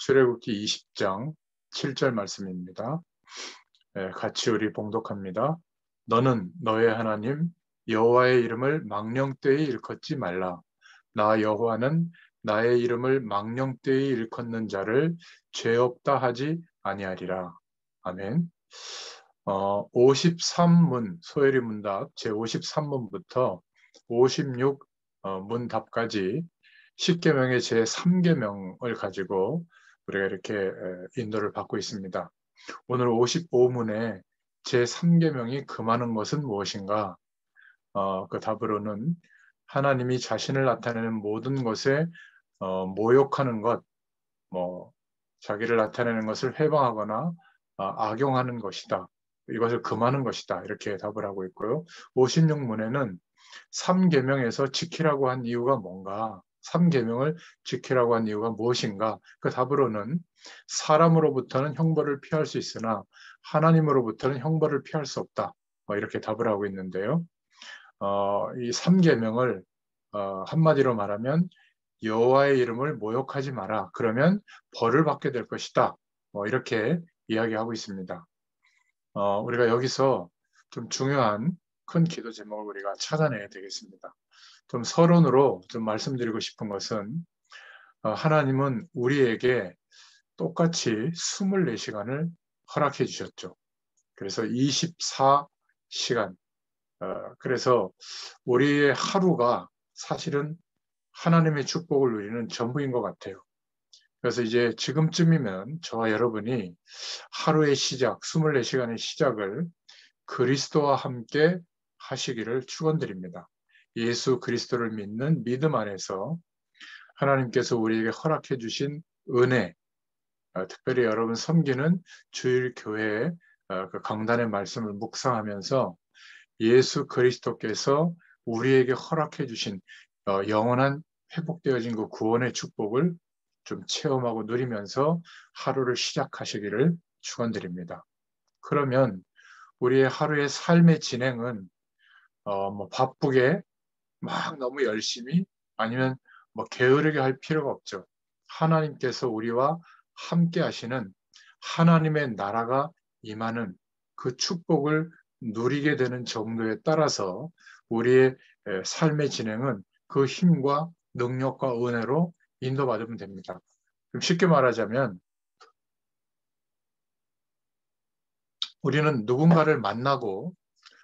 출애굽기 20장 7절 말씀입니다. 같이 우리 봉독합니다. 너는 너의 하나님 여호와의 이름을 망령되이 일컫지 말라. 나 여호와는 나의 이름을 망령되이 일컫는 자를 죄 없다 하지 아니하리라. 아멘. 53문 소요리 문답 제53문부터 56 문답까지 10계명의 제3계명을 가지고 우리가 이렇게 인도를 받고 있습니다. 오늘 55문의 제3계명이 금하는 것은 무엇인가? 그 답으로는 하나님이 자신을 나타내는 모든 것에 모욕하는 것, 자기를 나타내는 것을 회방하거나 악용하는 것이다. 이것을 금하는 것이다. 이렇게 답을 하고 있고요. 56문에는 3계명에서 지키라고 한 이유가 뭔가? 3계명을 지키라고 한 이유가 무엇인가? 그 답으로는 사람으로부터는 형벌을 피할 수 있으나 하나님으로부터는 형벌을 피할 수 없다. 이렇게 답을 하고 있는데요. 이 3계명을 한마디로 말하면 여호와의 이름을 모욕하지 마라. 그러면 벌을 받게 될 것이다. 이렇게 이야기하고 있습니다. 우리가 여기서 좀 중요한 큰 기도 제목을 우리가 찾아내야 되겠습니다. 좀 서론으로 좀 말씀드리고 싶은 것은 하나님은 우리에게 똑같이 24시간을 허락해 주셨죠. 그래서 24시간. 그래서 우리의 하루가 사실은 하나님의 축복을 누리는 전부인 것 같아요. 그래서 이제 지금쯤이면 저와 여러분이 하루의 시작, 24시간의 시작을 그리스도와 함께 하시기를 축원드립니다. 예수 그리스도를 믿는 믿음 안에서 하나님께서 우리에게 허락해 주신 은혜, 특별히 여러분 섬기는 주일 교회의 그 강단의 말씀을 묵상하면서 예수 그리스도께서 우리에게 허락해 주신 영원한 회복되어진 그 구원의 축복을 좀 체험하고 누리면서 하루를 시작하시기를 축원드립니다. 그러면 우리의 하루의 삶의 진행은 바쁘게 막 너무 열심히 아니면 게으르게 할 필요가 없죠. 하나님께서 우리와 함께 하시는 하나님의 나라가 임하는 그 축복을 누리게 되는 정도에 따라서 우리의 삶의 진행은 그 힘과 능력과 은혜로 인도받으면 됩니다. 쉽게 말하자면 우리는 누군가를 만나고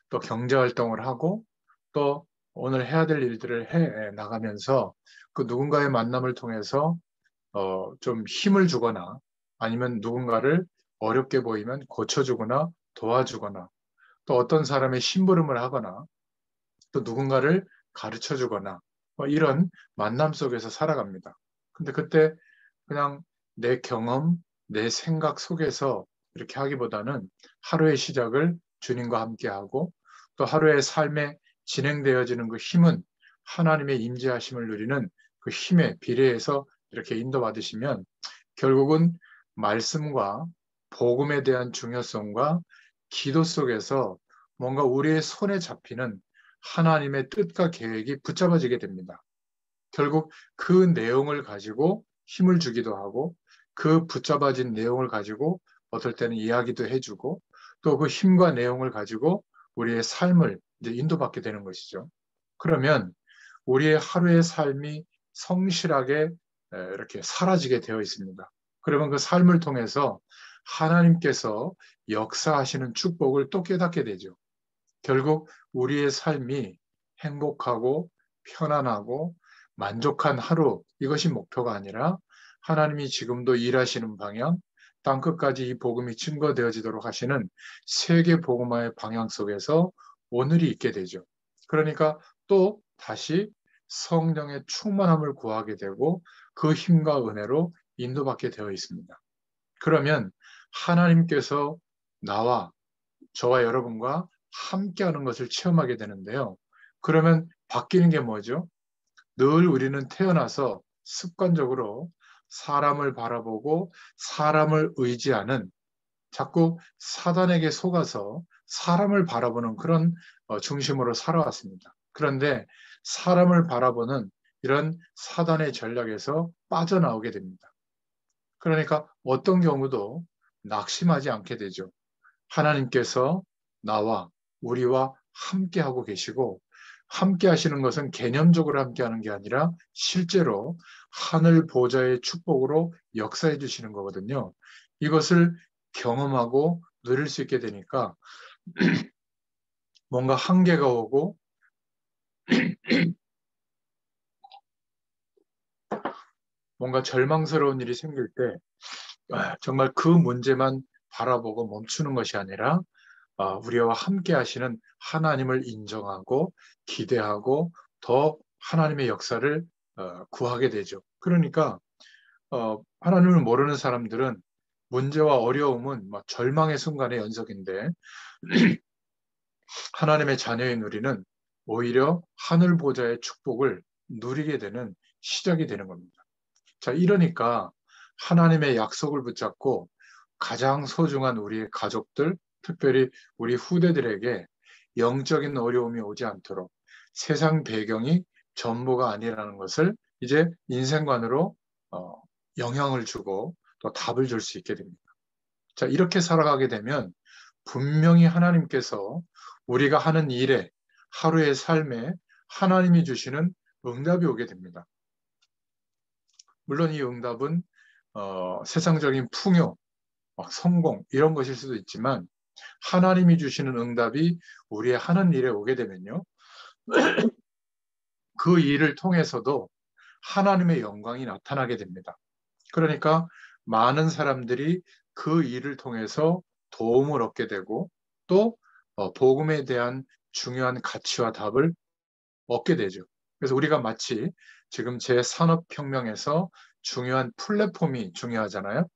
또 경제활동을 하고 또 오늘 해야 될 일들을 해 나가면서 그 누군가의 만남을 통해서 좀 힘을 주거나 아니면 누군가를 어렵게 보이면 고쳐주거나 도와주거나 또 어떤 사람의 심부름을 하거나 또 누군가를 가르쳐주거나 이런 만남 속에서 살아갑니다. 근데 그때 그냥 내 경험, 내 생각 속에서 이렇게 하기보다는 하루의 시작을 주님과 함께하고 또 하루의 삶에 진행되어지는 그 힘은 하나님의 임재하심을 누리는 그 힘에 비례해서 이렇게 인도받으시면 결국은 말씀과 복음에 대한 중요성과 기도 속에서 뭔가 우리의 손에 잡히는 하나님의 뜻과 계획이 붙잡아지게 됩니다. 결국 그 내용을 가지고 힘을 주기도 하고 그 붙잡아진 내용을 가지고 어떨 때는 이야기도 해주고 또 그 힘과 내용을 가지고 우리의 삶을 이제 인도받게 되는 것이죠. 그러면 우리의 하루의 삶이 성실하게 이렇게 사라지게 되어 있습니다. 그러면 그 삶을 통해서 하나님께서 역사하시는 축복을 또 깨닫게 되죠. 결국 우리의 삶이 행복하고 편안하고 만족한 하루, 이것이 목표가 아니라 하나님이 지금도 일하시는 방향, 땅끝까지 이 복음이 증거되어지도록 하시는 세계 복음화의 방향 속에서 오늘이 있게 되죠. 그러니까 또 다시 성령의 충만함을 구하게 되고 그 힘과 은혜로 인도받게 되어 있습니다. 그러면 하나님께서 나와 저와 여러분과 함께하는 것을 체험하게 되는데요. 그러면 바뀌는 게 뭐죠? 늘 우리는 태어나서 습관적으로 사람을 바라보고 사람을 의지하는 자꾸 사단에게 속아서 사람을 바라보는 그런 중심으로 살아왔습니다. 그런데 사람을 바라보는 이런 사단의 전략에서 빠져나오게 됩니다. 그러니까 어떤 경우도 낙심하지 않게 되죠. 하나님께서 나와 우리와 함께 하고 계시고, 함께 하시는 것은 개념적으로 함께 하는 게 아니라 실제로 하늘 보좌의 축복으로 역사해 주시는 거거든요. 이것을 경험하고 누릴 수 있게 되니까 뭔가 한계가 오고 뭔가 절망스러운 일이 생길 때 정말 그 문제만 바라보고 멈추는 것이 아니라 우리와 함께 하시는 하나님을 인정하고 기대하고 더 하나님의 역사를 구하게 되죠. 그러니까 하나님을 모르는 사람들은 문제와 어려움은 막 절망의 순간의 연속인데 하나님의 자녀인 우리는 오히려 하늘 보좌의 축복을 누리게 되는 시작이 되는 겁니다. 자, 이러니까 하나님의 약속을 붙잡고 가장 소중한 우리의 가족들, 특별히 우리 후대들에게 영적인 어려움이 오지 않도록 세상 배경이 전부가 아니라는 것을 이제 인생관으로 영향을 주고 또 답을 줄 수 있게 됩니다. 자, 이렇게 살아가게 되면 분명히 하나님께서 우리가 하는 일에, 하루의 삶에 하나님이 주시는 응답이 오게 됩니다. 물론 이 응답은 세상적인 풍요, 막 성공 이런 것일 수도 있지만 하나님이 주시는 응답이 우리의 하는 일에 오게 되면요. 그 일을 통해서도 하나님의 영광이 나타나게 됩니다. 그러니까 많은 사람들이 그 일을 통해서 도움을 얻게 되고 또 복음에 대한 중요한 가치와 답을 얻게 되죠. 그래서 우리가 마치 지금 제 산업혁명에서 중요한 플랫폼이 중요하잖아요.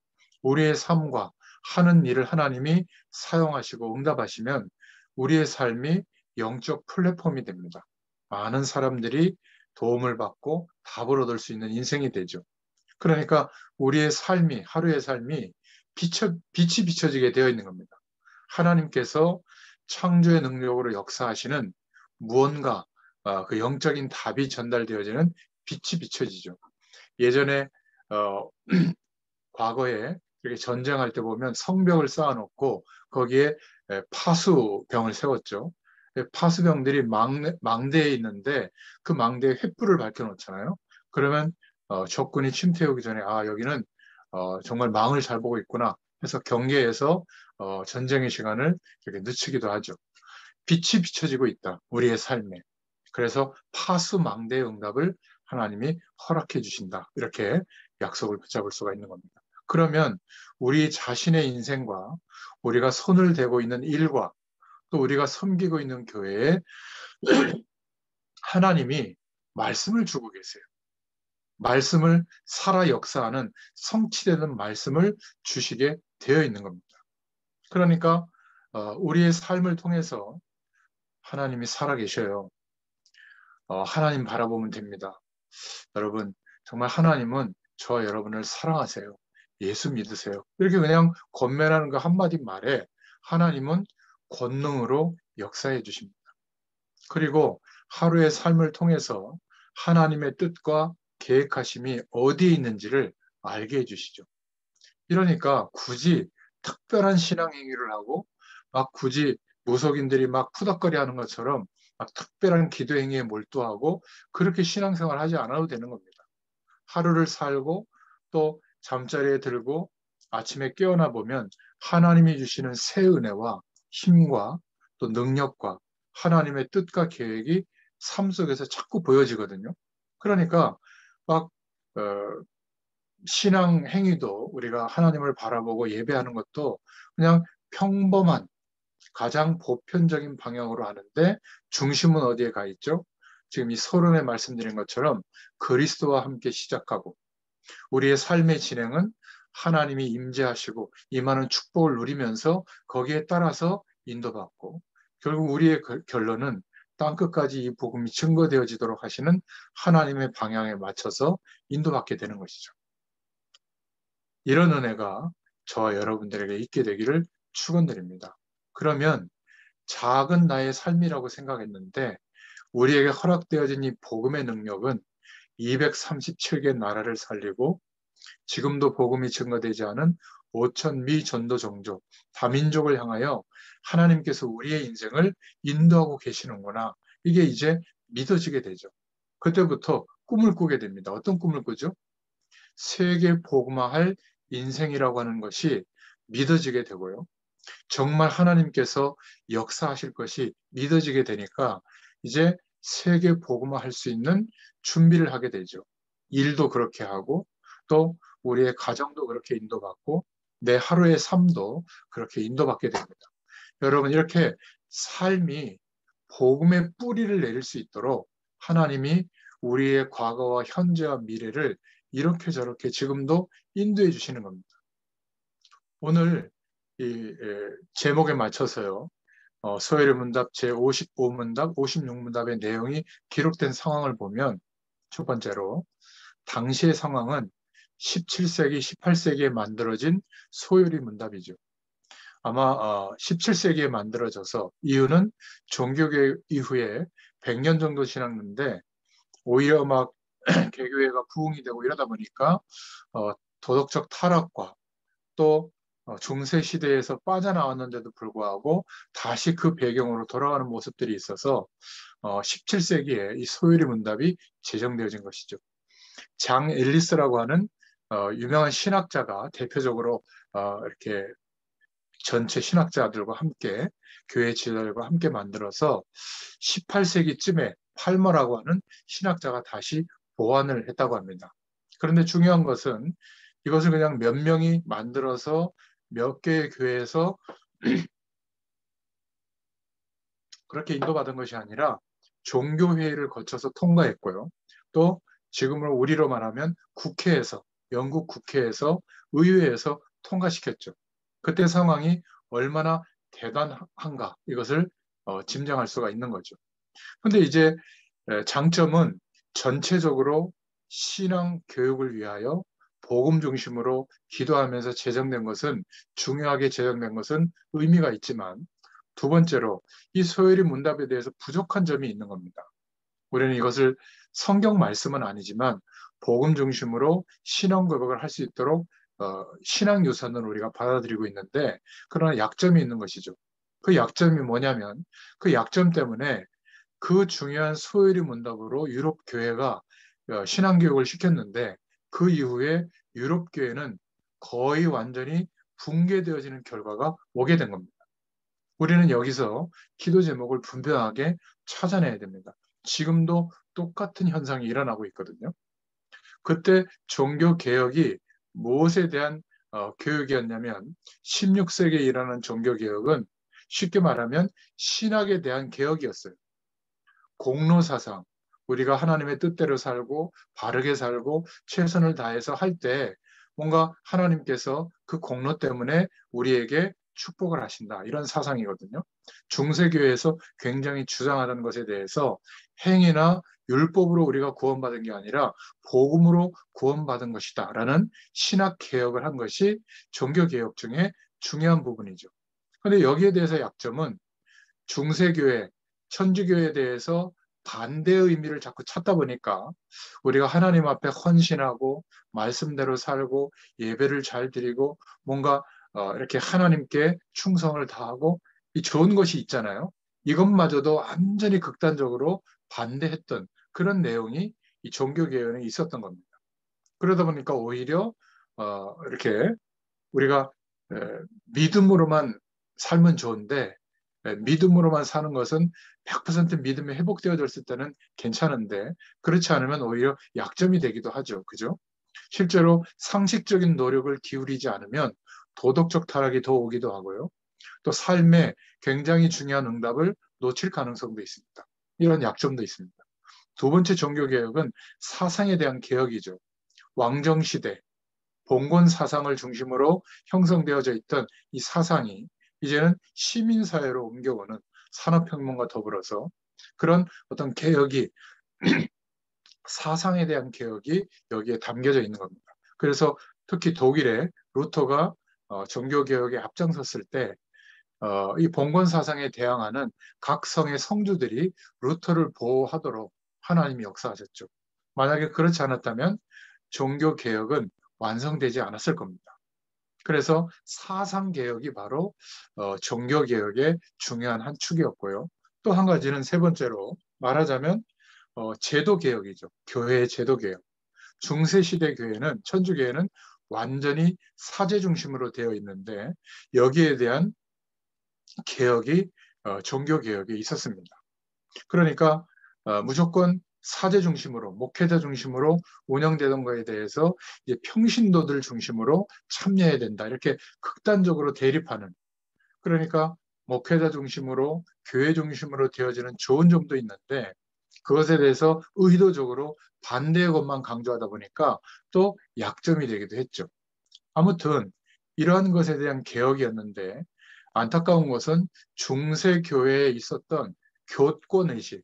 우리의 삶과 하는 일을 하나님이 사용하시고 응답하시면 우리의 삶이 영적 플랫폼이 됩니다. 많은 사람들이 도움을 받고 답을 얻을 수 있는 인생이 되죠. 그러니까 우리의 삶이, 하루의 삶이 빛이 비춰지게 되어 있는 겁니다. 하나님께서 창조의 능력으로 역사하시는 무언가 그 영적인 답이 전달되어지는 빛이 비춰지죠. 예전에 어, 과거에 이렇게 전쟁할 때 보면 성벽을 쌓아놓고 거기에 파수병을 세웠죠. 파수병들이 망대에 있는데 그 망대에 횃불을 밝혀놓잖아요. 그러면 적군이 침투해오기 전에 여기는 정말 망을 잘 보고 있구나 해서 경계에서 전쟁의 시간을 이렇게 늦추기도 하죠. 빛이 비춰지고 있다. 우리의 삶에. 그래서 파수망대의 응답을 하나님이 허락해 주신다. 이렇게 약속을 붙잡을 수가 있는 겁니다. 그러면 우리 자신의 인생과 우리가 손을 대고 있는 일과 또 우리가 섬기고 있는 교회에 하나님이 말씀을 주고 계세요. 말씀을 살아 역사하는 성취되는 말씀을 주시게 되어 있는 겁니다. 그러니까 우리의 삶을 통해서 하나님이 살아 계셔요. 하나님 바라보면 됩니다. 여러분, 정말 하나님은 저와 여러분을 사랑하세요. 예수 믿으세요. 이렇게 그냥 권면하는 그 한마디 말에 하나님은 권능으로 역사해 주십니다. 그리고 하루의 삶을 통해서 하나님의 뜻과 계획하심이 어디에 있는지를 알게 해주시죠. 이러니까 굳이 특별한 신앙 행위를 하고 막 굳이 무속인들이 막 푸덕거리 하는 것처럼 막 특별한 기도 행위에 몰두하고 그렇게 신앙생활 하지 않아도 되는 겁니다. 하루를 살고 또 잠자리에 들고 아침에 깨어나 보면 하나님이 주시는 새 은혜와 힘과 또 능력과 하나님의 뜻과 계획이 삶 속에서 자꾸 보여지거든요. 그러니까 막 어, 신앙 행위도 우리가 하나님을 바라보고 예배하는 것도 그냥 평범한 가장 보편적인 방향으로 하는데 중심은 어디에 가 있죠? 지금 이 서론에 말씀드린 것처럼 그리스도와 함께 시작하고 우리의 삶의 진행은 하나님이 임재하시고 임하는 축복을 누리면서 거기에 따라서 인도받고 결국 우리의 결론은 땅끝까지 이 복음이 증거되어지도록 하시는 하나님의 방향에 맞춰서 인도받게 되는 것이죠. 이런 은혜가 저와 여러분들에게 있게 되기를 축원드립니다. 그러면 작은 나의 삶이라고 생각했는데 우리에게 허락되어진 이 복음의 능력은 237개 나라를 살리고 지금도 복음이 증거되지 않은 5천 미 전도 종족, 다민족을 향하여 하나님께서 우리의 인생을 인도하고 계시는구나. 이게 이제 믿어지게 되죠. 그때부터 꿈을 꾸게 됩니다. 어떤 꿈을 꾸죠? 세계 복음화할 인생이라고 하는 것이 믿어지게 되고요. 정말 하나님께서 역사하실 것이 믿어지게 되니까 이제 세계 복음화할 수 있는 준비를 하게 되죠. 일도 그렇게 하고 또 우리의 가정도 그렇게 인도받고 내 하루의 삶도 그렇게 인도받게 됩니다. 여러분 이렇게 삶이 복음의 뿌리를 내릴 수 있도록 하나님이 우리의 과거와 현재와 미래를 이렇게 저렇게 지금도 인도해 주시는 겁니다. 오늘 이 제목에 맞춰서요. 소요리 문답 제55문답, 56문답의 내용이 기록된 상황을 보면 첫 번째로 당시의 상황은 17세기, 18세기에 만들어진 소요리 문답이죠. 아마 17세기에 만들어져서 이유는 종교개혁 이후에 100년 정도 지났는데 오히려 막 개교회가 부흥이 되고 이러다 보니까 도덕적 타락과 또 중세 시대에서 빠져나왔는데도 불구하고 다시 그 배경으로 돌아가는 모습들이 있어서 17세기에 이 소요리 문답이 제정되어진 것이죠. 장 앨리스라고 하는 유명한 신학자가 대표적으로 이렇게 전체 신학자들과 함께 교회 지도자들과 함께 만들어서 18세기쯤에 팔머라고 하는 신학자가 다시 보완을 했다고 합니다. 그런데 중요한 것은 이것을 그냥 몇 명이 만들어서 몇 개의 교회에서 그렇게 인도받은 것이 아니라 종교회의를 거쳐서 통과했고요. 또 지금으로 우리로 말하면 국회에서, 영국 국회에서, 의회에서 통과시켰죠. 그때 상황이 얼마나 대단한가 이것을 짐작할 수가 있는 거죠. 근데 이제 장점은 전체적으로 신앙 교육을 위하여 복음 중심으로 기도하면서 제정된 것은 중요하게 제정된 것은 의미가 있지만 두 번째로 이 소요리 문답에 대해서 부족한 점이 있는 겁니다. 우리는 이것을 성경 말씀은 아니지만 복음 중심으로 신앙 고백을 할 수 있도록 신앙 유산을 우리가 받아들이고 있는데 그러나 약점이 있는 것이죠. 그 약점이 뭐냐면 그 약점 때문에 그 중요한 소요리 문답으로 유럽 교회가 신앙 교육을 시켰는데 그 이후에 유럽 교회는 거의 완전히 붕괴되어지는 결과가 오게 된 겁니다. 우리는 여기서 기도 제목을 분명하게 찾아내야 됩니다. 지금도 똑같은 현상이 일어나고 있거든요. 그때 종교 개혁이 무엇에 대한 교육이었냐면 16세기에 일어난 종교 개혁은 쉽게 말하면 신학에 대한 개혁이었어요. 공로 사상, 우리가 하나님의 뜻대로 살고 바르게 살고 최선을 다해서 할 때 뭔가 하나님께서 그 공로 때문에 우리에게 축복을 하신다. 이런 사상이거든요. 중세교회에서 굉장히 주장하는 것에 대해서 행위나 율법으로 우리가 구원받은 게 아니라 복음으로 구원받은 것이다. 라는 신학 개혁을 한 것이 종교개혁 중에 중요한 부분이죠. 그런데 여기에 대해서 약점은 중세교회, 천주교에 대해서 반대의 의미를 자꾸 찾다 보니까 우리가 하나님 앞에 헌신하고 말씀대로 살고 예배를 잘 드리고 뭔가 이렇게 하나님께 충성을 다하고 이 좋은 것이 있잖아요. 이것마저도 완전히 극단적으로 반대했던 그런 내용이 이 종교개혁에 있었던 겁니다. 그러다 보니까 오히려 이렇게 우리가 믿음으로만 살면 좋은데 믿음으로만 사는 것은 100% 믿음이 회복되어졌을 때는 괜찮은데 그렇지 않으면 오히려 약점이 되기도 하죠. 그죠? 실제로 상식적인 노력을 기울이지 않으면 도덕적 타락이 더 오기도 하고요. 또 삶에 굉장히 중요한 응답을 놓칠 가능성도 있습니다. 이런 약점도 있습니다. 두 번째 종교개혁은 사상에 대한 개혁이죠. 왕정시대, 봉건 사상을 중심으로 형성되어져 있던 이 사상이 이제는 시민사회로 옮겨오는 산업혁명과 더불어서 그런 어떤 개혁이 사상에 대한 개혁이 여기에 담겨져 있는 겁니다. 그래서 특히 독일의 루터가 종교개혁에 앞장섰을 때 이 봉건 사상에 대항하는 각 성의 성주들이 루터를 보호하도록 하나님이 역사하셨죠. 만약에 그렇지 않았다면 종교개혁은 완성되지 않았을 겁니다. 그래서 사상개혁이 바로 종교개혁의 중요한 한 축이었고요. 또 한 가지는 세 번째로 말하자면 제도개혁이죠. 교회의 제도개혁. 중세시대 교회는, 천주교회는 완전히 사제 중심으로 되어 있는데 여기에 대한 개혁이, 종교개혁이 있었습니다. 그러니까 무조건 사제 중심으로, 목회자 중심으로 운영되던 거에 대해서 이제 평신도들 중심으로 참여해야 된다. 이렇게 극단적으로 대립하는, 그러니까 목회자 중심으로, 교회 중심으로 되어지는 좋은 점도 있는데 그것에 대해서 의도적으로 반대의 것만 강조하다 보니까 또 약점이 되기도 했죠. 아무튼 이러한 것에 대한 개혁이었는데 안타까운 것은 중세 교회에 있었던 교권의식,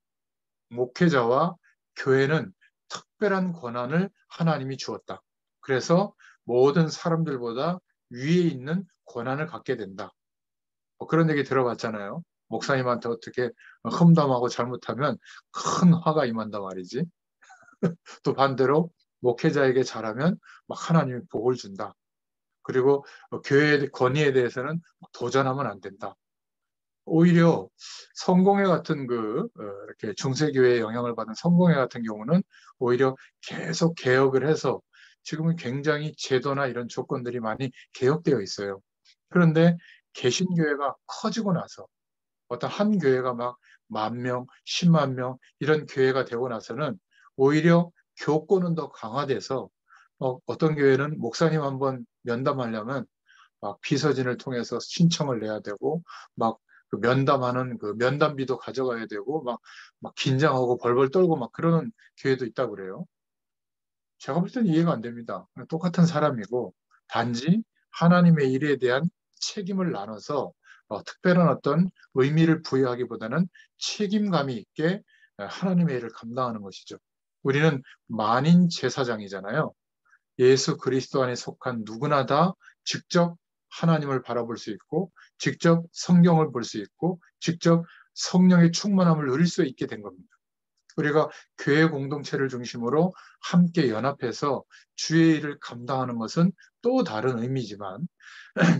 목회자와 교회는 특별한 권한을 하나님이 주었다. 그래서 모든 사람들보다 위에 있는 권한을 갖게 된다. 그런 얘기 들어봤잖아요. 목사님한테 어떻게 험담하고 잘못하면 큰 화가 임한단 말이지. 또 반대로 목회자에게 잘하면 막 하나님이 복을 준다. 그리고 교회의 권위에 대해서는 도전하면 안 된다. 오히려 성공회 같은 이렇게 중세교회의 영향을 받은 성공회 같은 경우는 오히려 계속 개혁을 해서 지금은 굉장히 제도나 이런 조건들이 많이 개혁되어 있어요. 그런데 개신교회가 커지고 나서 어떤 한 교회가 막 10,000명, 10만 명 이런 교회가 되고 나서는 오히려 교권은 더 강화돼서 어떤 교회는 목사님 한번 면담하려면 막 비서진을 통해서 신청을 내야 되고 막그 면담하는 그 면담비도 가져가야 되고 막 긴장하고 벌벌 떨고 막 그러는 교회도 있다고 그래요. 제가 볼 때는 이해가 안 됩니다. 똑같은 사람이고 단지 하나님의 일에 대한 책임을 나눠서 특별한 어떤 의미를 부여하기보다는 책임감이 있게 하나님의 일을 감당하는 것이죠. 우리는 만인 제사장이잖아요. 예수 그리스도 안에 속한 누구나 다 직접 하나님을 바라볼 수 있고 직접 성경을 볼 수 있고 직접 성령의 충만함을 누릴 수 있게 된 겁니다. 우리가 교회 공동체를 중심으로 함께 연합해서 주의 일을 감당하는 것은 또 다른 의미지만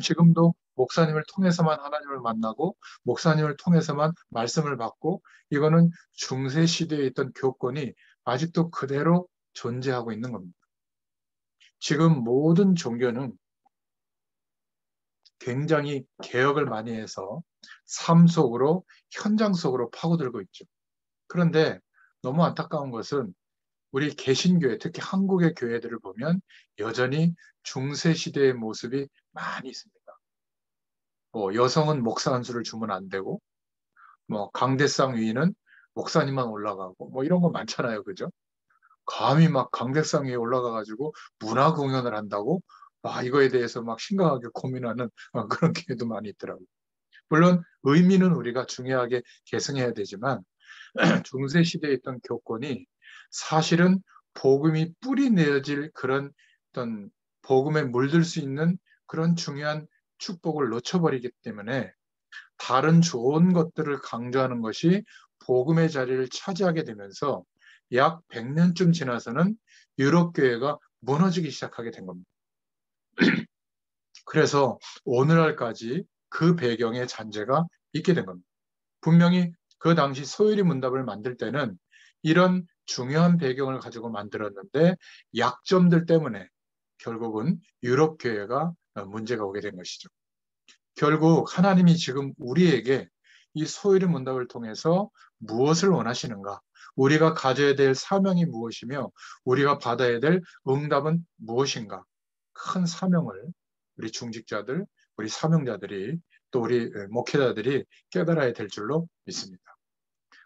지금도 목사님을 통해서만 하나님을 만나고 목사님을 통해서만 말씀을 받고 이거는 중세 시대에 있던 교권이 아직도 그대로 존재하고 있는 겁니다. 지금 모든 종교는 굉장히 개혁을 많이 해서 삶 속으로, 현장 속으로 파고들고 있죠. 그런데 너무 안타까운 것은 우리 개신교회, 특히 한국의 교회들을 보면 여전히 중세 시대의 모습이 많이 있습니다. 여성은 목사 한 수를 주면 안 되고, 강대상 위는 목사님만 올라가고, 이런 거 많잖아요. 그죠? 감히 막 강대상 위에 올라가가지고 문화 공연을 한다고? 이거에 대해서 막 심각하게 고민하는 그런 교회도 많이 있더라고요. 물론 의미는 우리가 중요하게 계승해야 되지만 중세 시대에 있던 교권이 사실은 복음이 뿌리 내어질 그런 어떤 복음에 물들 수 있는 그런 중요한 축복을 놓쳐버리기 때문에 다른 좋은 것들을 강조하는 것이 복음의 자리를 차지하게 되면서 약 100년쯤 지나서는 유럽 교회가 무너지기 시작하게 된 겁니다. 그래서 오늘날까지 그 배경에 잔재가 있게 된 겁니다. 분명히 그 당시 소요리 문답을 만들 때는 이런 중요한 배경을 가지고 만들었는데 약점들 때문에 결국은 유럽 교회가 문제가 오게 된 것이죠. 결국 하나님이 지금 우리에게 이 소요리 문답을 통해서 무엇을 원하시는가? 우리가 가져야 될 사명이 무엇이며 우리가 받아야 될 응답은 무엇인가? 큰 사명을 우리 중직자들, 우리 사명자들이 또 우리 목회자들이 깨달아야 될 줄로 믿습니다.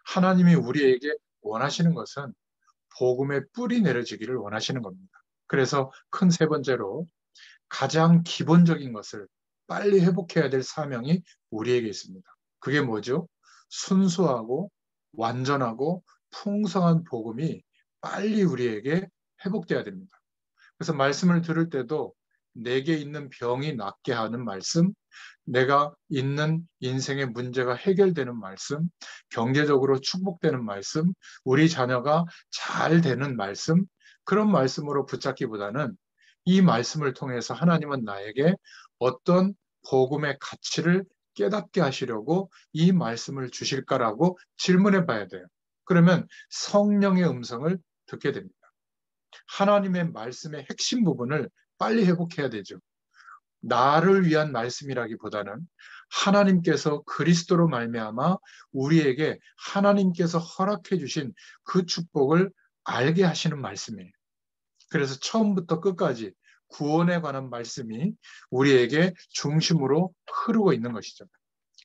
하나님이 우리에게 원하시는 것은 복음의 뿌리 내려지기를 원하시는 겁니다. 그래서 큰 세 번째로 가장 기본적인 것을 빨리 회복해야 될 사명이 우리에게 있습니다. 그게 뭐죠? 순수하고 완전하고 풍성한 복음이 빨리 우리에게 회복돼야 됩니다. 그래서 말씀을 들을 때도 내게 있는 병이 낫게 하는 말씀, 내가 있는 인생의 문제가 해결되는 말씀, 경제적으로 축복되는 말씀, 우리 자녀가 잘 되는 말씀, 그런 말씀으로 붙잡기보다는 이 말씀을 통해서 하나님은 나에게 어떤 복음의 가치를 깨닫게 하시려고 이 말씀을 주실까라고 질문해 봐야 돼요. 그러면 성령의 음성을 듣게 됩니다. 하나님의 말씀의 핵심 부분을 빨리 회복해야 되죠. 나를 위한 말씀이라기보다는 하나님께서 그리스도로 말미암아 우리에게 하나님께서 허락해 주신 그 축복을 알게 하시는 말씀이에요. 그래서 처음부터 끝까지 구원에 관한 말씀이 우리에게 중심으로 흐르고 있는 것이죠.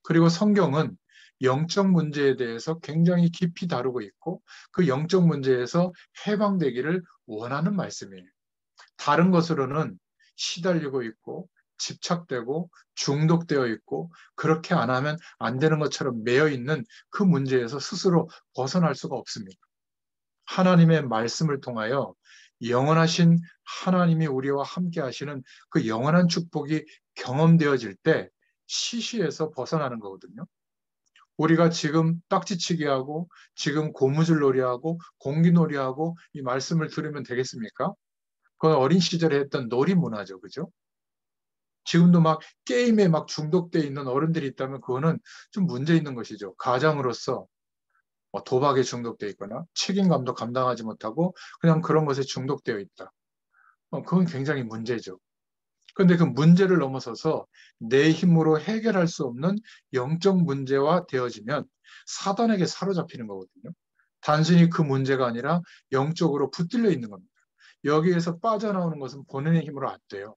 그리고 성경은 영적 문제에 대해서 굉장히 깊이 다루고 있고 그 영적 문제에서 해방되기를 원하는 말씀이에요. 다른 것으로는 시달리고 있고 집착되고 중독되어 있고 그렇게 안 하면 안 되는 것처럼 매여 있는 그 문제에서 스스로 벗어날 수가 없습니다. 하나님의 말씀을 통하여 영원하신 하나님이 우리와 함께 하시는 그 영원한 축복이 경험되어질 때 시시에서 벗어나는 거거든요. 우리가 지금 딱지치기 하고 지금 고무줄 놀이하고 공기 놀이하고 이 말씀을 들으면 되겠습니까? 그건 어린 시절에 했던 놀이 문화죠. 그죠? 지금도 막 게임에 막 중독돼 있는 어른들이 있다면 그거는 좀 문제 있는 것이죠. 가장으로서 도박에 중독돼 있거나 책임감도 감당하지 못하고 그냥 그런 것에 중독되어 있다. 그건 굉장히 문제죠. 그런데 그 문제를 넘어서서 내 힘으로 해결할 수 없는 영적 문제화 되어지면 사단에게 사로잡히는 거거든요. 단순히 그 문제가 아니라 영적으로 붙들려 있는 겁니다. 여기에서 빠져나오는 것은 본인의 힘으로 안 돼요.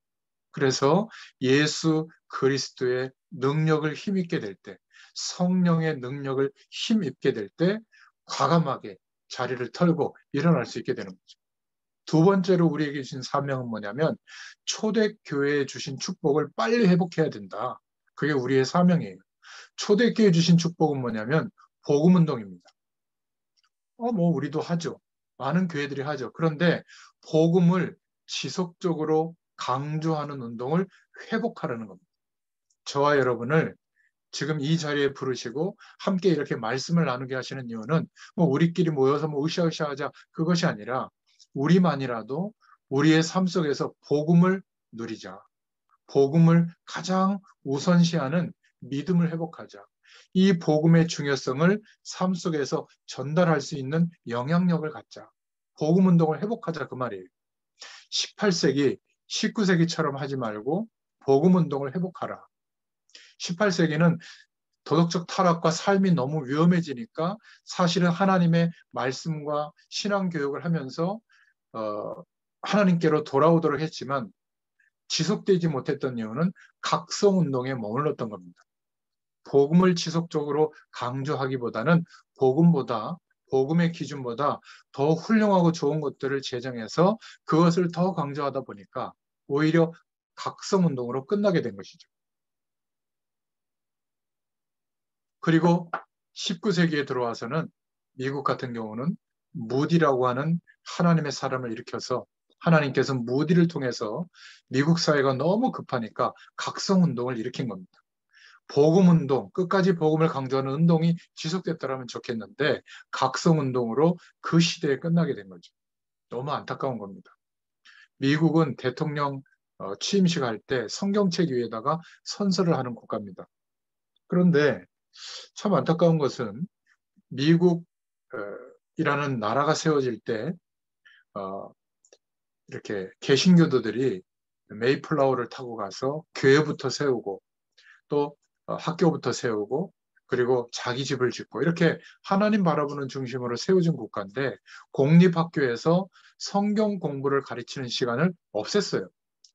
그래서 예수 그리스도의 능력을 힘입게 될 때, 성령의 능력을 힘입게 될 때 과감하게 자리를 털고 일어날 수 있게 되는 거죠. 두 번째로 우리에게 주신 사명은 뭐냐면 초대교회에 주신 축복을 빨리 회복해야 된다. 그게 우리의 사명이에요. 초대교회에 주신 축복은 뭐냐면 복음운동입니다. 뭐 우리도 하죠. 많은 교회들이 하죠. 그런데 복음을 지속적으로 강조하는 운동을 회복하라는 겁니다. 저와 여러분을 지금 이 자리에 부르시고 함께 이렇게 말씀을 나누게 하시는 이유는 뭐 우리끼리 모여서 뭐 으쌰으쌰 하자 그것이 아니라 우리만이라도 우리의 삶 속에서 복음을 누리자. 복음을 가장 우선시하는 믿음을 회복하자. 이 복음의 중요성을 삶 속에서 전달할 수 있는 영향력을 갖자. 복음 운동을 회복하자 그 말이에요. 18세기, 19세기처럼 하지 말고 복음 운동을 회복하라. 18세기는 도덕적 타락과 삶이 너무 위험해지니까 사실은 하나님의 말씀과 신앙 교육을 하면서 하나님께로 돌아오도록 했지만 지속되지 못했던 이유는 각성운동에 머물렀던 겁니다. 복음을 지속적으로 강조하기보다는 복음의 기준보다 더 훌륭하고 좋은 것들을 제정해서 그것을 더 강조하다 보니까 오히려 각성운동으로 끝나게 된 것이죠. 그리고 19세기에 들어와서는 미국 같은 경우는 무디라고 하는 하나님의 사람을 일으켜서 하나님께서 무디를 통해서 미국 사회가 너무 급하니까 각성운동을 일으킨 겁니다. 복음운동, 끝까지 복음을 강조하는 운동이 지속됐더라면 좋겠는데 각성운동으로 그 시대에 끝나게 된 거죠. 너무 안타까운 겁니다. 미국은 대통령 취임식 할 때 성경책 위에다가 선서를 하는 국가입니다. 그런데 참 안타까운 것은 미국이라는 나라가 세워질 때 이렇게 개신교도들이 메이플라워를 타고 가서 교회부터 세우고 또 학교부터 세우고 그리고 자기 집을 짓고 이렇게 하나님 바라보는 중심으로 세워진 국가인데 공립학교에서 성경 공부를 가르치는 시간을 없앴어요.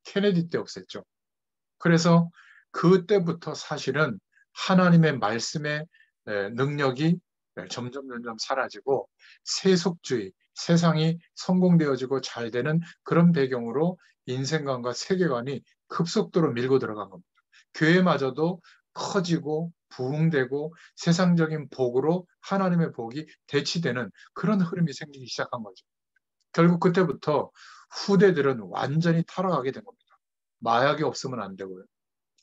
케네디 때 없앴죠. 그래서 그때부터 사실은 하나님의 말씀의 능력이 점점 사라지고 세속주의, 세상이 성공되어지고 잘 되는 그런 배경으로 인생관과 세계관이 급속도로 밀고 들어간 겁니다. 교회마저도 커지고 부흥되고 세상적인 복으로 하나님의 복이 대치되는 그런 흐름이 생기기 시작한 거죠. 결국 그때부터 후대들은 완전히 타락하게 된 겁니다. 마약이 없으면 안 되고요.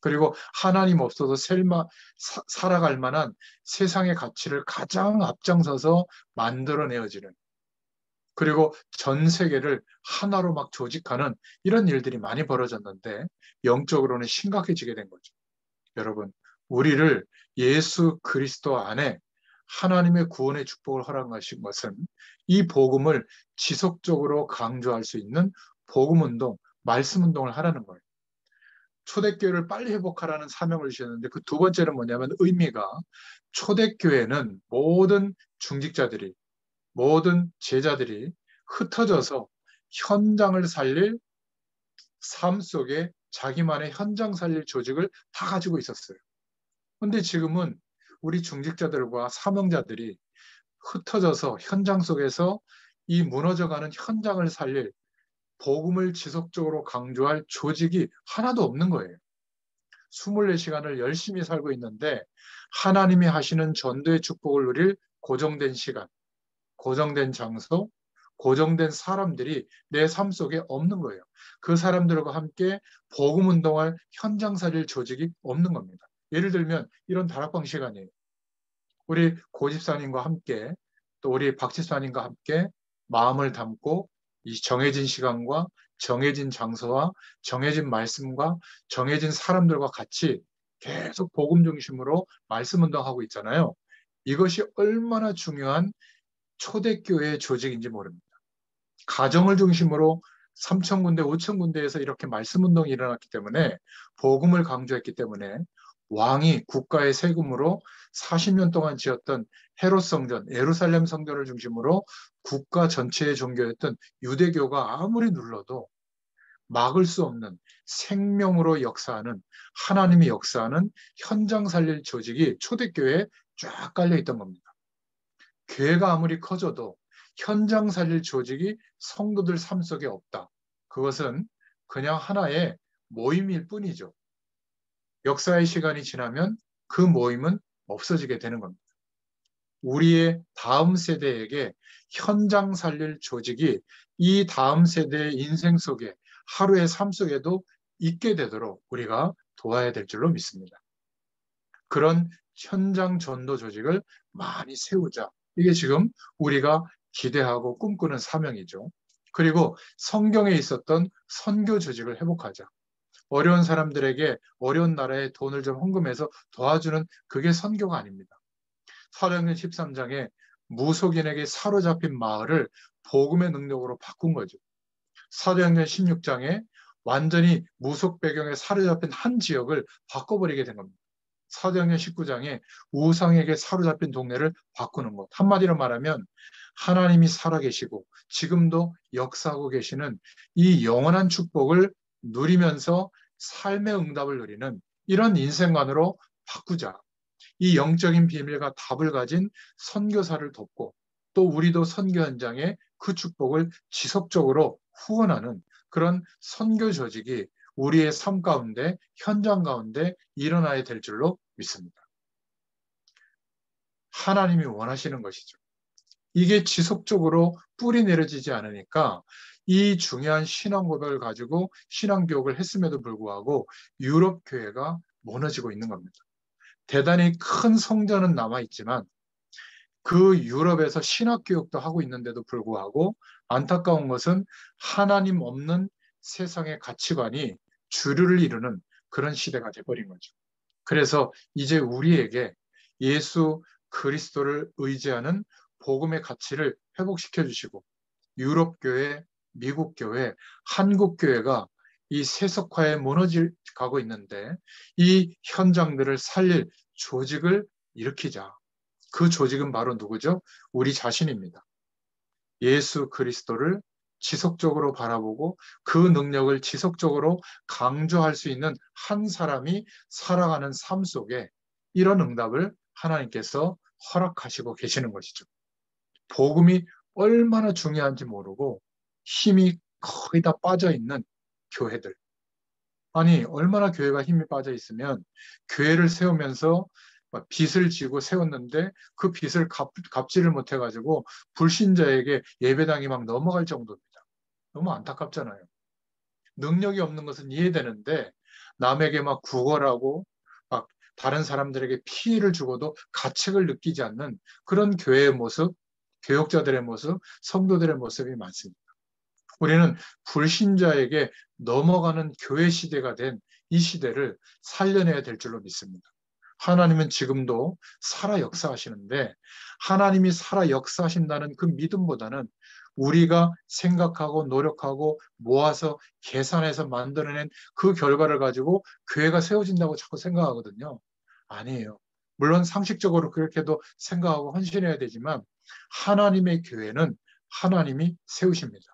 그리고 하나님 없어도 살아갈 만한 세상의 가치를 가장 앞장서서 만들어내어지는 그리고 전 세계를 하나로 막 조직하는 이런 일들이 많이 벌어졌는데 영적으로는 심각해지게 된 거죠. 여러분, 우리를 예수 그리스도 안에 하나님의 구원의 축복을 허락하신 것은 이 복음을 지속적으로 강조할 수 있는 복음 운동, 말씀 운동을 하라는 거예요. 초대교회를 빨리 회복하라는 사명을 주셨는데 그 두 번째는 뭐냐면 의미가 초대교회는 모든 중직자들이 모든 제자들이 흩어져서 현장을 살릴 삶 속에 자기만의 현장 살릴 조직을 다 가지고 있었어요. 근데 지금은 우리 중직자들과 사명자들이 흩어져서 현장 속에서 이 무너져가는 현장을 살릴 복음을 지속적으로 강조할 조직이 하나도 없는 거예요. 24시간을 열심히 살고 있는데 하나님이 하시는 전도의 축복을 누릴 고정된 시간, 고정된 장소, 고정된 사람들이 내 삶 속에 없는 거예요. 그 사람들과 함께 복음 운동할 현장 살릴 조직이 없는 겁니다. 예를 들면 이런 다락방 시간이에요. 우리 고집사님과 함께 또 우리 박집사님과 함께 마음을 담고 이 정해진 시간과 정해진 장소와 정해진 말씀과 정해진 사람들과 같이 계속 복음 중심으로 말씀 운동하고 있잖아요. 이것이 얼마나 중요한 초대교회 조직인지 모릅니다. 가정을 중심으로 3,000군데, 5,000군데에서 이렇게 말씀 운동이 일어났기 때문에 복음을 강조했기 때문에 왕이 국가의 세금으로 40년 동안 지었던 헤롯 성전, 예루살렘 성전을 중심으로 국가 전체의 종교였던 유대교가 아무리 눌러도 막을 수 없는 생명으로 역사하는 하나님이 역사하는 현장 살릴 조직이 초대교회에 쫙 깔려 있던 겁니다. 교회가 아무리 커져도 현장 살릴 조직이 성도들 삶 속에 없다. 그것은 그냥 하나의 모임일 뿐이죠. 역사의 시간이 지나면 그 모임은 없어지게 되는 겁니다. 우리의 다음 세대에게 현장 살릴 조직이 이 다음 세대의 인생 속에 하루의 삶 속에도 있게 되도록 우리가 도와야 될 줄로 믿습니다. 그런 현장 전도 조직을 많이 세우자. 이게 지금 우리가 기대하고 꿈꾸는 사명이죠. 그리고 성경에 있었던 선교 조직을 회복하자. 어려운 사람들에게 어려운 나라에 돈을 좀 헌금해서 도와주는 그게 선교가 아닙니다. 사도행전 13장에 무속인에게 사로잡힌 마을을 복음의 능력으로 바꾼 거죠. 사도행전 16장에 완전히 무속 배경에 사로잡힌 한 지역을 바꿔버리게 된 겁니다. 사도행전 19장에 우상에게 사로잡힌 동네를 바꾸는 것. 한마디로 말하면 하나님이 살아계시고 지금도 역사하고 계시는 이 영원한 축복을 누리면서 삶의 응답을 누리는 이런 인생관으로 바꾸자. 이 영적인 비밀과 답을 가진 선교사를 돕고 또 우리도 선교 현장에 그 축복을 지속적으로 후원하는 그런 선교 조직이 우리의 삶 가운데, 현장 가운데 일어나야 될 줄로 믿습니다. 하나님이 원하시는 것이죠. 이게 지속적으로 뿌리 내려지지 않으니까 이 중요한 신앙 고백을 가지고 신앙 교육을 했음에도 불구하고 유럽 교회가 무너지고 있는 겁니다. 대단히 큰 성전은 남아있지만 그 유럽에서 신학 교육도 하고 있는데도 불구하고 안타까운 것은 하나님 없는 세상의 가치관이 주류를 이루는 그런 시대가 돼버린 거죠. 그래서 이제 우리에게 예수 그리스도를 의지하는 복음의 가치를 회복시켜 주시고 유럽 교회, 미국 교회, 한국 교회가 이 세속화에 무너져 가고 있는데 이 현장들을 살릴 조직을 일으키자. 그 조직은 바로 누구죠? 우리 자신입니다. 예수 그리스도를 지속적으로 바라보고 그 능력을 지속적으로 강조할 수 있는 한 사람이 살아가는 삶 속에 이런 응답을 하나님께서 허락하시고 계시는 것이죠. 복음이 얼마나 중요한지 모르고 힘이 거의 다 빠져 있는 교회들. 아니, 얼마나 교회가 힘이 빠져 있으면 교회를 세우면서 빚을 지고 세웠는데 그 빚을 갚지를 못해가지고 불신자에게 예배당이 막 넘어갈 정도입니다. 너무 안타깝잖아요. 능력이 없는 것은 이해되는데 남에게 막 구걸하고 막 다른 사람들에게 피해를 주고도 가책을 느끼지 않는 그런 교회의 모습, 교역자들의 모습, 성도들의 모습이 많습니다. 우리는 불신자에게 넘어가는 교회 시대가 된 이 시대를 살려내야 될 줄로 믿습니다. 하나님은 지금도 살아 역사하시는데 하나님이 살아 역사하신다는 그 믿음보다는 우리가 생각하고 노력하고 모아서 계산해서 만들어낸 그 결과를 가지고 교회가 세워진다고 자꾸 생각하거든요. 아니에요. 물론 상식적으로 그렇게도 생각하고 헌신해야 되지만 하나님의 교회는 하나님이 세우십니다.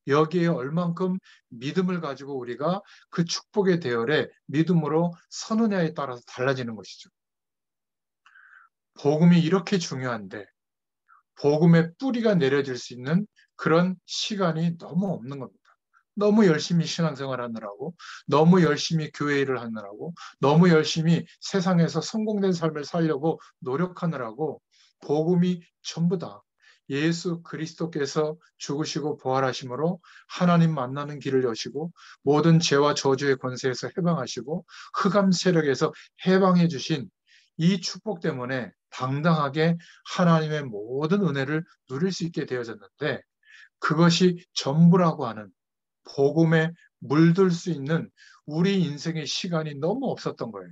여기에 얼만큼 믿음을 가지고 우리가 그 축복의 대열에 믿음으로 서느냐에 따라서 달라지는 것이죠. 복음이 이렇게 중요한데 복음의 뿌리가 내려질 수 있는 그런 시간이 너무 없는 겁니다. 너무 열심히 신앙생활 하느라고, 너무 열심히 교회 일을 하느라고, 너무 열심히 세상에서 성공된 삶을 살려고 노력하느라고 복음이 전부다. 예수 그리스도께서 죽으시고 부활하심으로 하나님 만나는 길을 여시고 모든 죄와 저주의 권세에서 해방하시고 흑암 세력에서 해방해 주신 이 축복 때문에 당당하게 하나님의 모든 은혜를 누릴 수 있게 되어졌는데 그것이 전부라고 하는 복음에 물들 수 있는 우리 인생의 시간이 너무 없었던 거예요.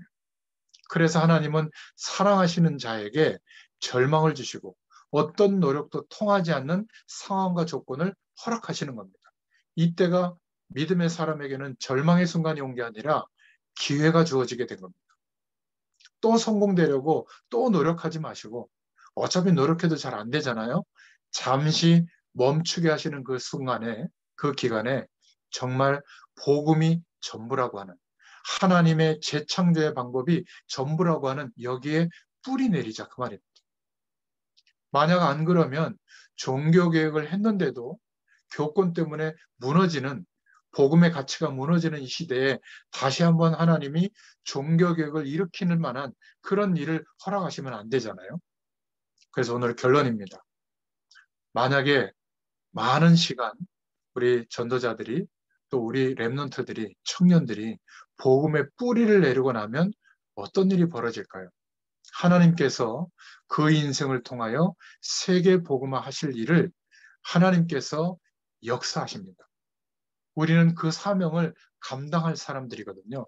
그래서 하나님은 사랑하시는 자에게 절망을 주시고 어떤 노력도 통하지 않는 상황과 조건을 허락하시는 겁니다. 이때가 믿음의 사람에게는 절망의 순간이 온 게 아니라 기회가 주어지게 된 겁니다. 또 성공되려고 또 노력하지 마시고 어차피 노력해도 잘 안 되잖아요. 잠시 멈추게 하시는 그 순간에 그 기간에 정말 복음이 전부라고 하는 하나님의 재창조의 방법이 전부라고 하는 여기에 뿌리 내리자 그 말입니다. 만약 안 그러면 종교개혁을 했는데도 교권 때문에 무너지는 복음의 가치가 무너지는 이 시대에 다시 한번 하나님이 종교개혁을 일으키는 만한 그런 일을 허락하시면 안 되잖아요. 그래서 오늘 결론입니다. 만약에 많은 시간 우리 전도자들이 또 우리 랩런트들이 청년들이 복음의 뿌리를 내리고 나면 어떤 일이 벌어질까요? 하나님께서 그 인생을 통하여 세계 복음화 하실 일을 하나님께서 역사하십니다. 우리는 그 사명을 감당할 사람들이거든요.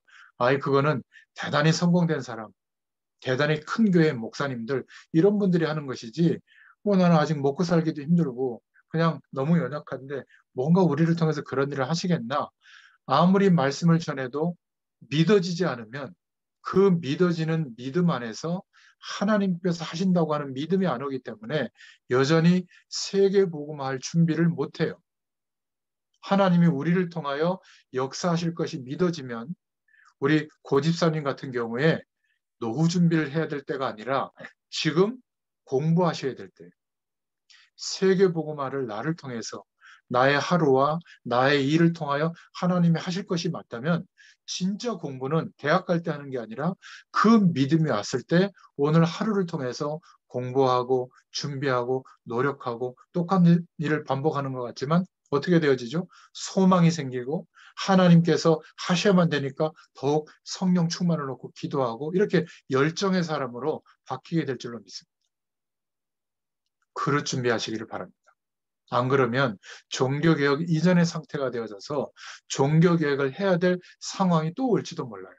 그거는 대단히 성공된 사람, 대단히 큰 교회 목사님들 이런 분들이 하는 것이지 뭐 나는 아직 먹고 살기도 힘들고 그냥 너무 연약한데 뭔가 우리를 통해서 그런 일을 하시겠나? 아무리 말씀을 전해도 믿어지지 않으면 그 믿어지는 믿음 안에서 하나님께서 하신다고 하는 믿음이 안 오기 때문에 여전히 세계 복음화할 준비를 못해요. 하나님이 우리를 통하여 역사하실 것이 믿어지면 우리 고집사님 같은 경우에 노후 준비를 해야 될 때가 아니라 지금 공부하셔야 될 때, 세계 복음화를 나를 통해서 나의 하루와 나의 일을 통하여 하나님이 하실 것이 맞다면 진짜 공부는 대학 갈 때 하는 게 아니라 그 믿음이 왔을 때 오늘 하루를 통해서 공부하고 준비하고 노력하고 똑같은 일을 반복하는 것 같지만 어떻게 되어지죠? 소망이 생기고 하나님께서 하셔야만 되니까 더욱 성령 충만을 놓고 기도하고 이렇게 열정의 사람으로 바뀌게 될 줄로 믿습니다. 그릇 준비하시기를 바랍니다. 안 그러면 종교개혁 이전의 상태가 되어져서 종교개혁을 해야 될 상황이 또 올지도 몰라요.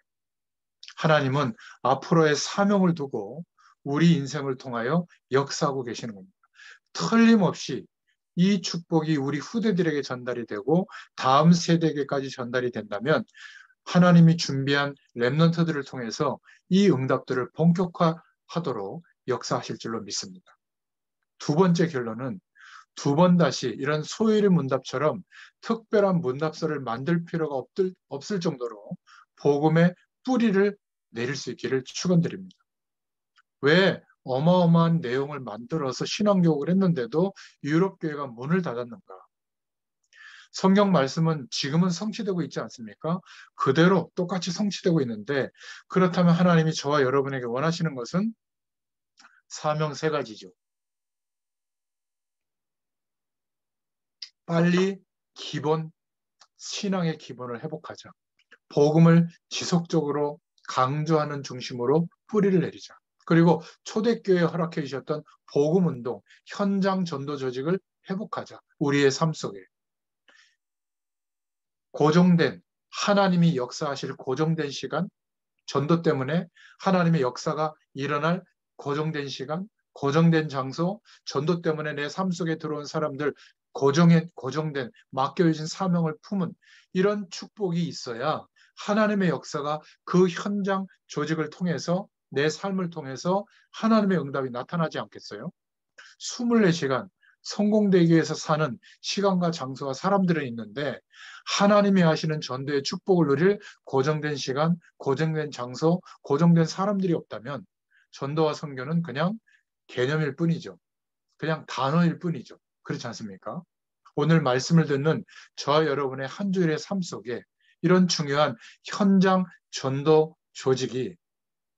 하나님은 앞으로의 사명을 두고 우리 인생을 통하여 역사하고 계시는 겁니다. 틀림없이 이 축복이 우리 후대들에게 전달이 되고 다음 세대에게까지 전달이 된다면 하나님이 준비한 렘넌트들을 통해서 이 응답들을 본격화하도록 역사하실 줄로 믿습니다. 두 번째 결론은 두 번 다시 이런 소일의 문답처럼 특별한 문답서를 만들 필요가 없을 정도로 복음의 뿌리를 내릴 수 있기를 축원드립니다. 왜 어마어마한 내용을 만들어서 신앙교육을 했는데도 유럽교회가 문을 닫았는가? 성경 말씀은 지금은 성취되고 있지 않습니까? 그대로 똑같이 성취되고 있는데 그렇다면 하나님이 저와 여러분에게 원하시는 것은 사명 세 가지죠. 빨리 신앙의 기본을 회복하자. 복음을 지속적으로 강조하는 중심으로 뿌리를 내리자. 그리고 초대교회에 허락해 주셨던 복음운동, 현장 전도 조직을 회복하자. 우리의 삶 속에. 고정된, 하나님이 역사하실 고정된 시간, 전도 때문에 하나님의 역사가 일어날 고정된 시간, 고정된 장소, 전도 때문에 내 삶 속에 들어온 사람들, 고정된, 맡겨진 사명을 품은 이런 축복이 있어야 하나님의 역사가 그 현장 조직을 통해서 내 삶을 통해서 하나님의 응답이 나타나지 않겠어요? 24시간 성공되기 위해서 사는 시간과 장소와 사람들은 있는데 하나님이 하시는 전도의 축복을 누릴 고정된 시간, 고정된 장소, 고정된 사람들이 없다면 전도와 선교는 그냥 개념일 뿐이죠. 그냥 단어일 뿐이죠. 그렇지 않습니까? 오늘 말씀을 듣는 저와 여러분의 한 주일의 삶 속에 이런 중요한 현장 전도 조직이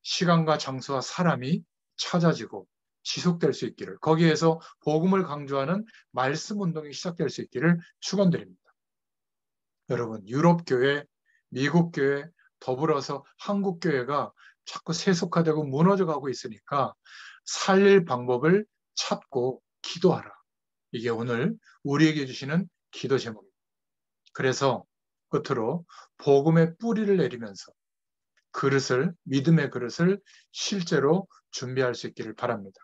시간과 장소와 사람이 찾아지고 지속될 수 있기를, 거기에서 복음을 강조하는 말씀 운동이 시작될 수 있기를 축원드립니다. 여러분, 유럽 교회, 미국 교회, 더불어서 한국 교회가 자꾸 세속화되고 무너져 가고 있으니까 살릴 방법을 찾고 기도하라. 이게 오늘 우리에게 주시는 기도 제목입니다. 그래서 끝으로 복음의 뿌리를 내리면서 믿음의 그릇을 실제로 준비할 수 있기를 바랍니다.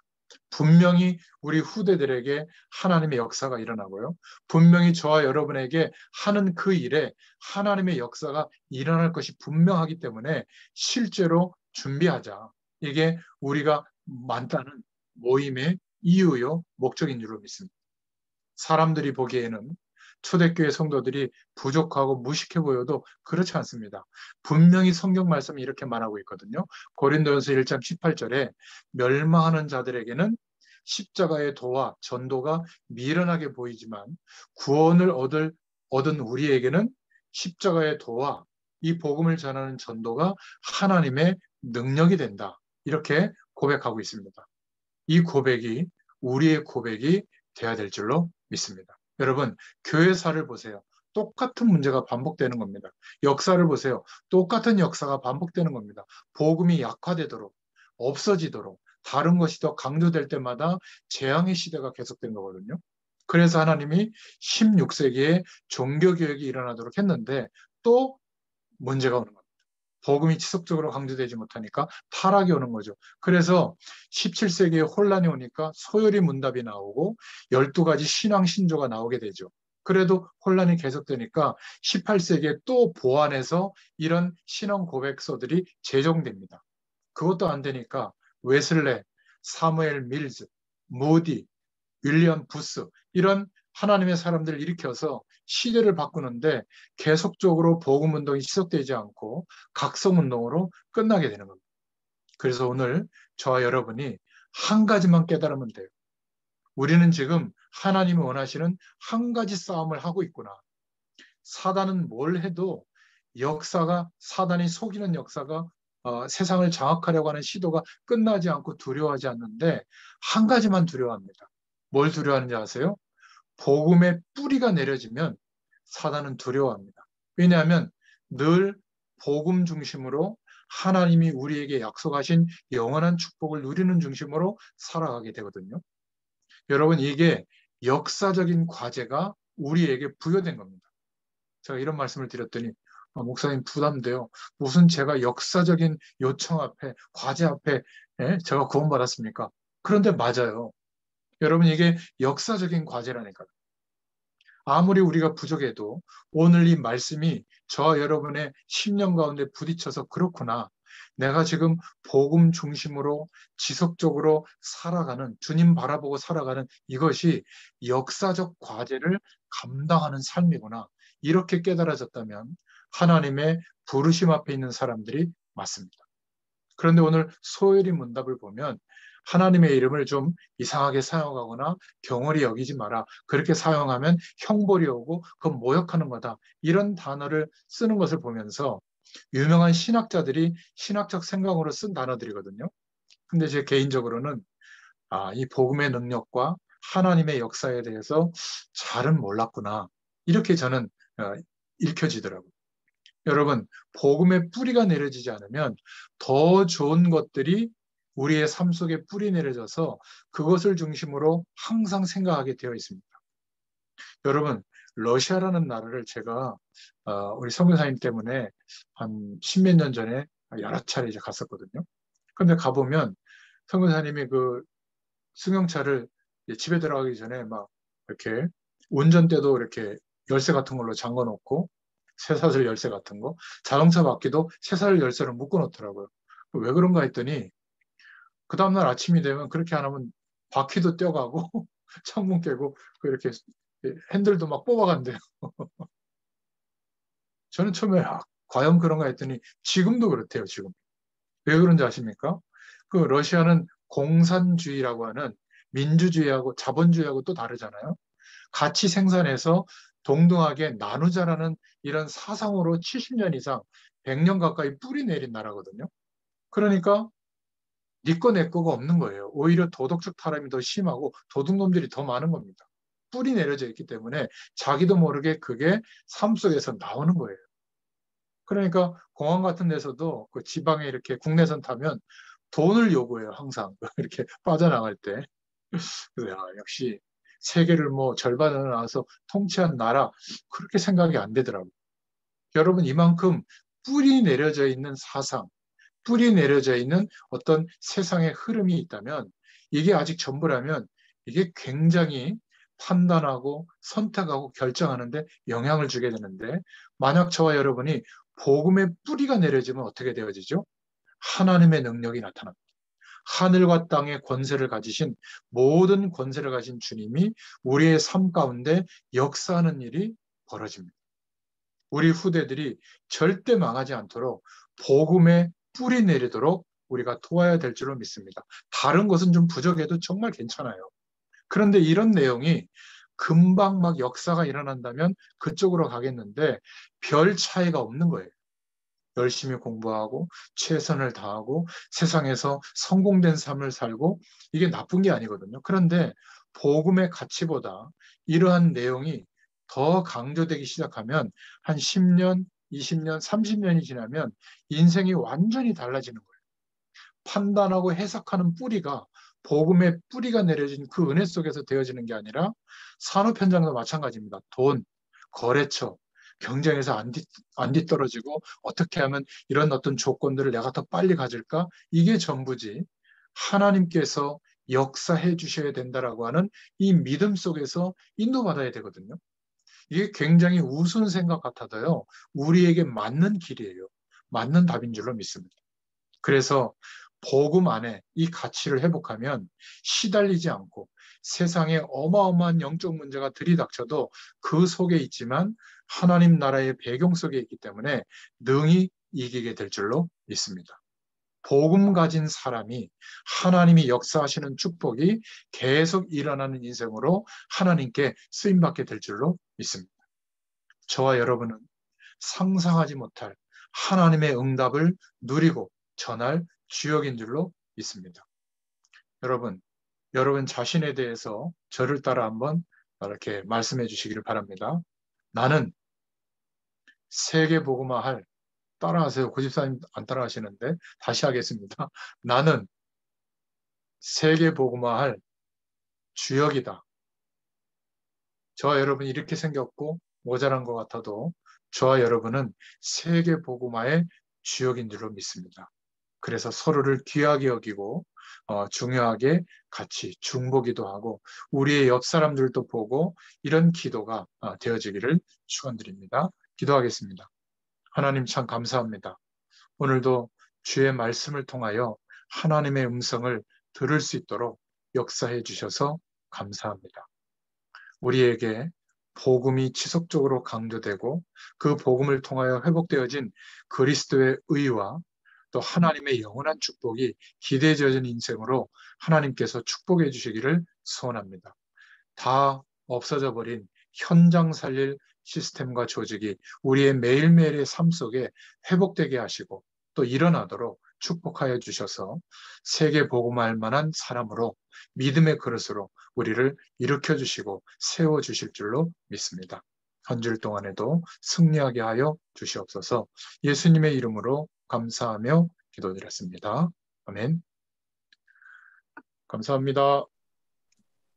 분명히 우리 후대들에게 하나님의 역사가 일어나고요. 분명히 저와 여러분에게 하는 그 일에 하나님의 역사가 일어날 것이 분명하기 때문에 실제로 준비하자. 이게 우리가 만나는 모임의 이유요, 목적인 줄로 믿습니다. 사람들이 보기에는 초대교회 성도들이 부족하고 무식해 보여도 그렇지 않습니다. 분명히 성경 말씀이 이렇게 말하고 있거든요. 고린도전서 1장 18절에 멸망하는 자들에게는 십자가의 도와 전도가 미련하게 보이지만 구원을 얻은 우리에게는 십자가의 도와 이 복음을 전하는 전도가 하나님의 능력이 된다. 이렇게 고백하고 있습니다. 이 고백이 우리의 고백이 되어야 될 줄로 믿습니다. 여러분, 교회사를 보세요. 똑같은 문제가 반복되는 겁니다. 역사를 보세요. 똑같은 역사가 반복되는 겁니다. 복음이 약화되도록, 없어지도록, 다른 것이 더 강조될 때마다 재앙의 시대가 계속된 거거든요. 그래서 하나님이 16세기에 종교개혁이 일어나도록 했는데 또 문제가 오는 겁니다. 복음이 지속적으로 강조되지 못하니까 타락이 오는 거죠. 그래서 17세기에 혼란이 오니까 소요리 문답이 나오고 12가지 신앙 신조가 나오게 되죠. 그래도 혼란이 계속되니까 18세기에 또 보완해서 이런 신앙 고백서들이 제정됩니다. 그것도 안 되니까 웨슬레, 사무엘 밀즈, 모디, 윌리엄 부스 이런 하나님의 사람들을 일으켜서 시대를 바꾸는데 계속적으로 복음운동이 지속되지 않고 각성운동으로 끝나게 되는 겁니다. 그래서 오늘 저와 여러분이 한 가지만 깨달으면 돼요. 우리는 지금 하나님이 원하시는 한 가지 싸움을 하고 있구나. 사단은 뭘 해도 사단이 속이는 역사가 세상을 장악하려고 하는 시도가 끝나지 않고 두려워하지 않는데 한 가지만 두려워합니다. 뭘 두려워하는지 아세요? 복음의 뿌리가 내려지면 사단은 두려워합니다. 왜냐하면 늘 복음 중심으로 하나님이 우리에게 약속하신 영원한 축복을 누리는 중심으로 살아가게 되거든요. 여러분, 이게 역사적인 과제가 우리에게 부여된 겁니다. 제가 이런 말씀을 드렸더니 목사님 부담돼요. 무슨 제가 역사적인 요청 앞에, 과제 앞에 제가 구원받았습니까? 그런데 맞아요. 여러분, 이게 역사적인 과제라니까요. 아무리 우리가 부족해도 오늘 이 말씀이 저와 여러분의 심령 가운데 부딪혀서 그렇구나. 내가 지금 복음 중심으로 지속적으로 살아가는, 주님 바라보고 살아가는 이것이 역사적 과제를 감당하는 삶이구나. 이렇게 깨달아졌다면 하나님의 부르심 앞에 있는 사람들이 맞습니다. 그런데 오늘 소요리 문답을 보면 하나님의 이름을 좀 이상하게 사용하거나 경홀히 여기지 마라. 그렇게 사용하면 형벌이 오고 그건 모욕하는 거다. 이런 단어를 쓰는 것을 보면서 유명한 신학자들이 신학적 생각으로 쓴 단어들이거든요. 근데 제 개인적으로는 이 복음의 능력과 하나님의 역사에 대해서 잘은 몰랐구나. 이렇게 저는 읽혀지더라고요. 여러분, 복음의 뿌리가 내려지지 않으면 더 좋은 것들이 우리의 삶 속에 뿌리 내려져서 그것을 중심으로 항상 생각하게 되어 있습니다. 여러분, 러시아라는 나라를 제가 우리 선교사님 때문에 한 십몇 년 전에 여러 차례 이제 갔었거든요. 근데 가보면 선교사님이 그 승용차를 집에 들어가기 전에 막 이렇게 운전대도 이렇게 열쇠 같은 걸로 잠궈 놓고 쇠사슬 열쇠 같은 거, 자동차 바퀴도 쇠사슬 열쇠로 묶어 놓더라고요. 왜 그런가 했더니 그 다음날 아침이 되면 그렇게 안 하면 바퀴도 떼어가고 창문 깨고 그 이렇게 핸들도 막 뽑아간대요. 저는 처음에 과연 그런가 했더니 지금도 그렇대요. 지금. 왜 그런지 아십니까? 그 러시아는 공산주의라고 하는 민주주의하고 자본주의하고 또 다르잖아요. 같이 생산해서 동등하게 나누자라는 이런 사상으로 70년 이상, 100년 가까이 뿌리 내린 나라거든요. 그러니까 네 거 내 거가 없는 거예요. 오히려 도덕적 타락이 더 심하고 도둑놈들이 더 많은 겁니다. 뿌리 내려져 있기 때문에 자기도 모르게 그게 삶 속에서 나오는 거예요. 그러니까 공항 같은 데서도 그 지방에 이렇게 국내선 타면 돈을 요구해요, 항상. 이렇게 빠져나갈 때. 그래서 역시 세계를 뭐 절반을 나와서 통치한 나라, 그렇게 생각이 안 되더라고요. 여러분, 이만큼 뿌리 내려져 있는 사상, 뿌리 내려져 있는 어떤 세상의 흐름이 있다면 이게 아직 전부라면 이게 굉장히 판단하고 선택하고 결정하는데 영향을 주게 되는데 만약 저와 여러분이 복음의 뿌리가 내려지면 어떻게 되어지죠? 하나님의 능력이 나타납니다. 하늘과 땅의 권세를 가지신 모든 권세를 가진 주님이 우리의 삶 가운데 역사하는 일이 벌어집니다. 우리 후대들이 절대 망하지 않도록 복음의 뿌리 내리도록 우리가 도와야 될 줄로 믿습니다. 다른 것은 좀 부족해도 정말 괜찮아요. 그런데 이런 내용이 금방 막 역사가 일어난다면 그쪽으로 가겠는데 별 차이가 없는 거예요. 열심히 공부하고 최선을 다하고 세상에서 성공된 삶을 살고 이게 나쁜 게 아니거든요. 그런데 복음의 가치보다 이러한 내용이 더 강조되기 시작하면 한 10년, 20년, 30년이 지나면 인생이 완전히 달라지는 거예요. 판단하고 해석하는 뿌리가 복음의 뿌리가 내려진 그 은혜 속에서 되어지는 게 아니라 산업 현장도 마찬가지입니다. 돈, 거래처, 경쟁에서 안 뒤떨어지고 어떻게 하면 이런 어떤 조건들을 내가 더 빨리 가질까? 이게 전부지. 하나님께서 역사해 주셔야 된다라고 하는 이 믿음 속에서 인도받아야 되거든요. 이게 굉장히 우스운 생각 같아도요. 우리에게 맞는 길이에요. 맞는 답인 줄로 믿습니다. 그래서 복음 안에 이 가치를 회복하면 시달리지 않고 세상에 어마어마한 영적 문제가 들이닥쳐도 그 속에 있지만 하나님 나라의 배경 속에 있기 때문에 능히 이기게 될 줄로 믿습니다. 복음 가진 사람이 하나님이 역사하시는 축복이 계속 일어나는 인생으로 하나님께 쓰임받게 될 줄로 믿습니다. 저와 여러분은 상상하지 못할 하나님의 응답을 누리고 전할 주역인 줄로 믿습니다. 여러분 자신에 대해서 저를 따라 한번 이렇게 말씀해 주시기를 바랍니다. 나는 세계복음화할 따라하세요. 고집사님 안 따라하시는데 다시 하겠습니다. 나는 세계복음화할 주역이다. 저와 여러분이 이렇게 생겼고 모자란 것 같아도 저와 여러분은 세계복음화의 주역인 줄로 믿습니다. 그래서 서로를 귀하게 여기고 중요하게 같이 중보기도 하고 우리의 옆 사람들도 보고 이런 기도가 되어지기를 축원드립니다. 기도하겠습니다. 하나님 참 감사합니다. 오늘도 주의 말씀을 통하여 하나님의 음성을 들을 수 있도록 역사해 주셔서 감사합니다. 우리에게 복음이 지속적으로 강조되고 그 복음을 통하여 회복되어진 그리스도의 의와 또 하나님의 영원한 축복이 기대져진 인생으로 하나님께서 축복해 주시기를 소원합니다. 다 없어져 버린 현장 살릴 시스템과 조직이 우리의 매일매일의 삶 속에 회복되게 하시고 또 일어나도록 축복하여 주셔서 세계 복음할 만한 사람으로 믿음의 그릇으로 우리를 일으켜 주시고 세워 주실 줄로 믿습니다. 한 줄 동안에도 승리하게 하여 주시옵소서. 예수님의 이름으로 감사하며 기도드렸습니다. 아멘. 감사합니다.